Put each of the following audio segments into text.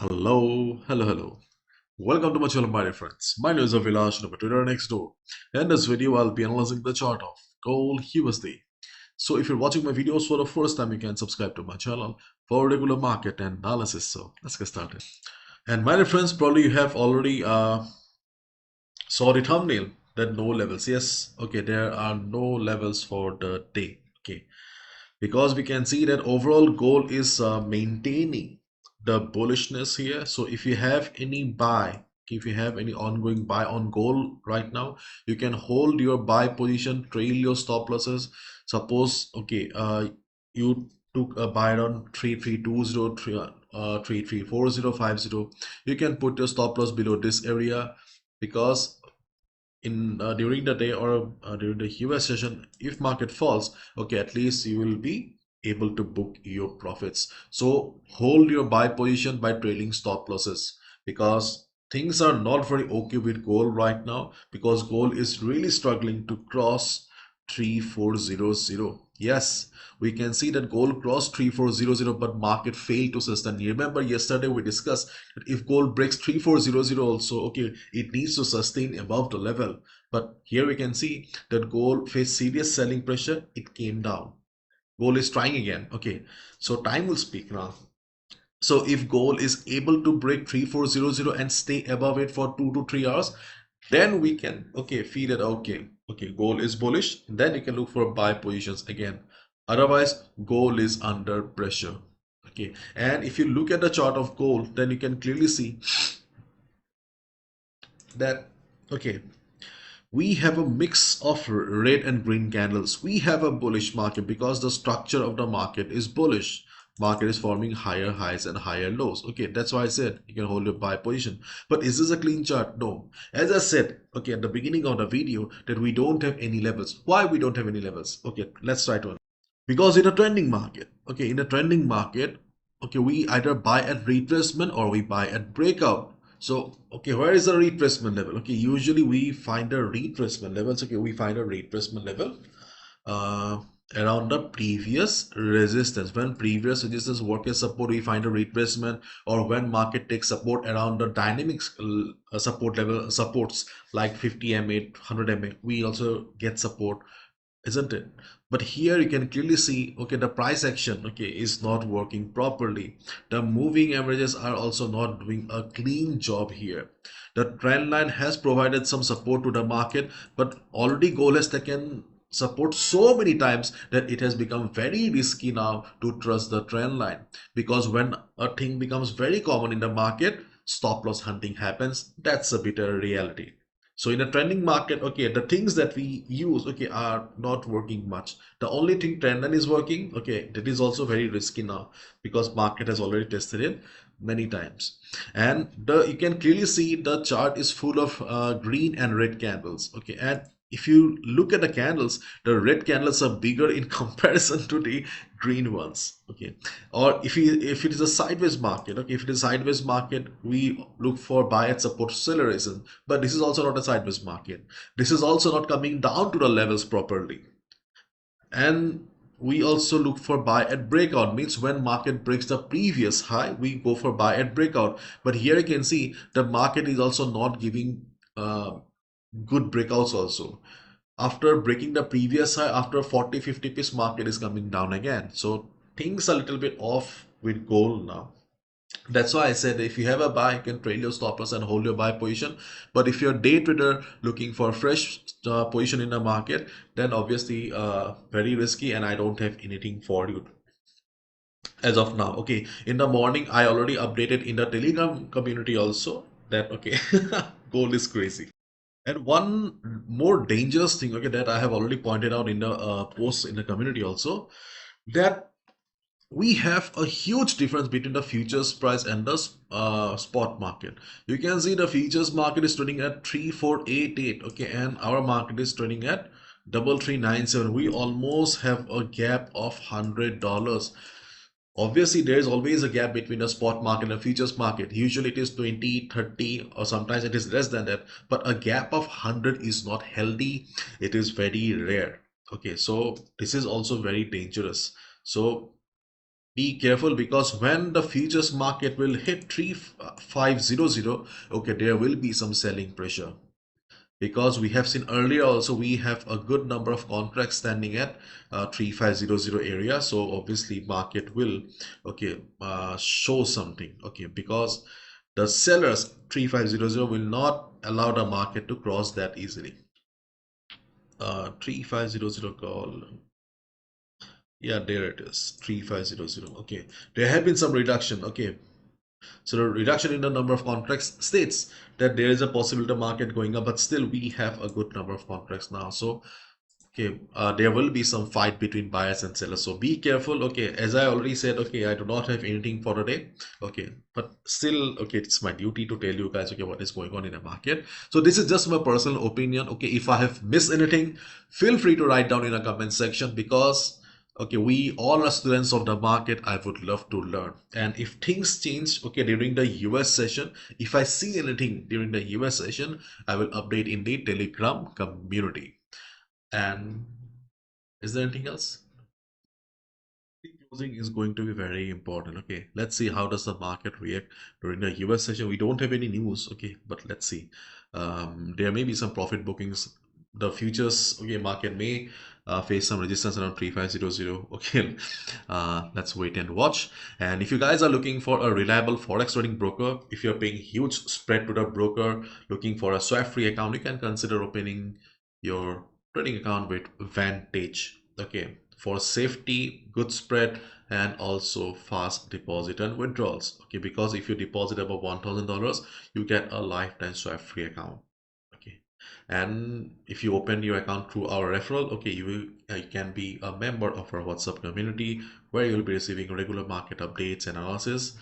Hello. Welcome to my channel, my dear friends. My name is Avilash, number Twitter next door. In this video, I'll be analyzing the chart of gold USD. So if you're watching my videos for the first time, you can subscribe to my channel for regular market analysis. So let's get started. And my dear friends, probably you have already saw the thumbnail that no levels. Yes, okay, there are no levels for the day. Okay, because we can see that overall goal is maintaining the bullishness here. So if you have any buy, if you have any ongoing buy on gold right now, you can hold your buy position, trail your stop losses. Suppose you took a buy on 3320, 334050, you can put your stop loss below this area, because in during the day or during the US session, if market falls, okay, at least you will be able to book your profits. So hold your buy position by trailing stop losses, because things are not very okay with gold right now, because gold is really struggling to cross 3400. Yes, we can see that gold crossed 3400, but market failed to sustain. Remember yesterday we discussed that if gold breaks 3400 also, okay, it needs to sustain above the level. But here we can see that gold faced serious selling pressure. It came down. Gold is trying again. Okay, so time will speak now. So if gold is able to break 3400 and stay above it for 2 to 3 hours, then we can feel that okay, gold is bullish. Then you can look for buy positions again. Otherwise, gold is under pressure. Okay, and if you look at the chart of gold, then you can clearly see that okay, we have a mix of red and green candles. We have a bullish market because the structure of the market is bullish. Market is forming higher highs and higher lows. Okay, that's why I said you can hold your buy position. But is this a clean chart? No. As I said, okay, at the beginning of the video, that we don't have any levels. Why we don't have any levels? Okay, let's try to. Because in a trending market, okay, in a trending market, okay, we either buy at retracement or we buy at breakout. So okay, where is the retracement level? Okay, usually we find a retracement levels. Okay, we find a retracement level uh, around the previous resistance. When previous resistance work as support, we find a retracement, or when market takes support around the dynamics support level, supports like 50 MA, 100 MA, we also get support, isn't it? But here you can clearly see, okay, the price action, okay, is not working properly. The moving averages are also not doing a clean job here. The trend line has provided some support to the market, but already gold has taken support so many times that it has become very risky now to trust the trend line, because when a thing becomes very common in the market, stop loss hunting happens. That's a bitter reality. So in a trending market, okay, the things that we use, okay, are not working much. The only thing trendline is working, okay, that is also very risky now, because market has already tested it many times. And you can clearly see the chart is full of green and red candles, okay. And if you look at the candles, the red candles are bigger in comparison to the green ones, okay. Or if it is a sideways market, okay, if it is a sideways market, we look for buy at support acceleration. But this is also not a sideways market. This is also not coming down to the levels properly. And we also look for buy at breakout, means when market breaks the previous high, we go for buy at breakout. But here you can see the market is also not giving good breakouts also. After breaking the previous high, after 40-50 piece, market is coming down again. So things are a little bit off with gold now. That's why I said if you have a buy, you can trail your stop loss and hold your buy position. But if you're a day trader looking for fresh position in the market, then obviously very risky, and I don't have anything for you as of now. Okay, in the morning I already updated in the Telegram community also that okay, gold is crazy. And one more dangerous thing, okay, that I have already pointed out in the post in the community also, that we have a huge difference between the futures price and the spot market. You can see the futures market is trading at 3488, okay, and our market is trading at 3397. We almost have a gap of $100. Obviously there is always a gap between the spot market and futures market. Usually it is 20, 30, or sometimes it is less than that, but a gap of 100 is not healthy. It is very rare. Okay, so this is also very dangerous. So Be careful, because when the futures market will hit 3500, okay, there will be some selling pressure, because we have seen earlier also we have a good number of contracts standing at 3500 area. So obviously market will, okay, show something, okay, because the sellers 3500 will not allow the market to cross that easily. 3500 call, yeah, there it is, 3500. Okay, there have been some reduction, okay. So the reduction in the number of contracts states that there is a possibility of market going up, but still we have a good number of contracts now. So okay, there will be some fight between buyers and sellers. So be careful. Okay, as I already said, okay, I do not have anything for today. Okay, but still, okay, it's my duty to tell you guys, okay, what is going on in the market. So this is just my personal opinion. Okay, if I have missed anything, feel free to write down in the comment section, because okay, we all are students of the market. I would love to learn. And if things change, okay, during the US session, if I see anything during the US session, I will update in the Telegram community. And is there anything else? Closing is going to be very important. Okay, let's see how does the market react during the US session. We don't have any news, okay, but let's see. There may be some profit bookings. The futures, okay, market may face some resistance around 3500. Okay, let's wait and watch. And if you guys are looking for a reliable forex trading broker, if you're paying huge spread to the broker, looking for a swap free account, you can consider opening your trading account with Vantage. Okay, for safety, good spread, and also fast deposit and withdrawals. Okay, because if you deposit above $1,000, you get a lifetime swap free account. Okay, and if you open your account through our referral, okay, you can be a member of our WhatsApp community, where you'll be receiving regular market updates and analysis.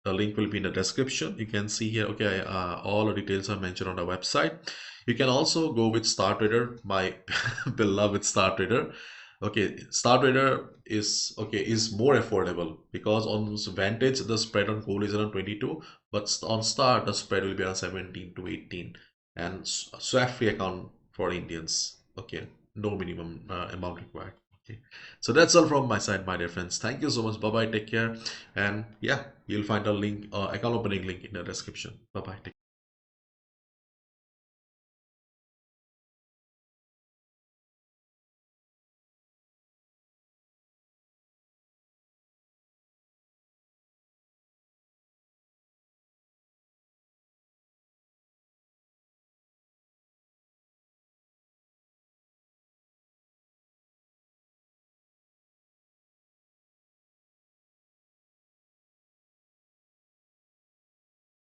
The link will be in the description. You can see here, okay, all the details are mentioned on the website. You can also go with Star Trader, my beloved Star Trader. Okay, Star Trader is okay, is more affordable, because on Vantage the spread on gold is around 22, but on Star the spread will be around 17 to 18, and swap free account for Indians. Okay, no minimum amount required. Okay, so that's all from my side, my dear friends. Thank you so much. Bye bye. Take care. And yeah, you'll find a link, account opening link in the description. Bye bye.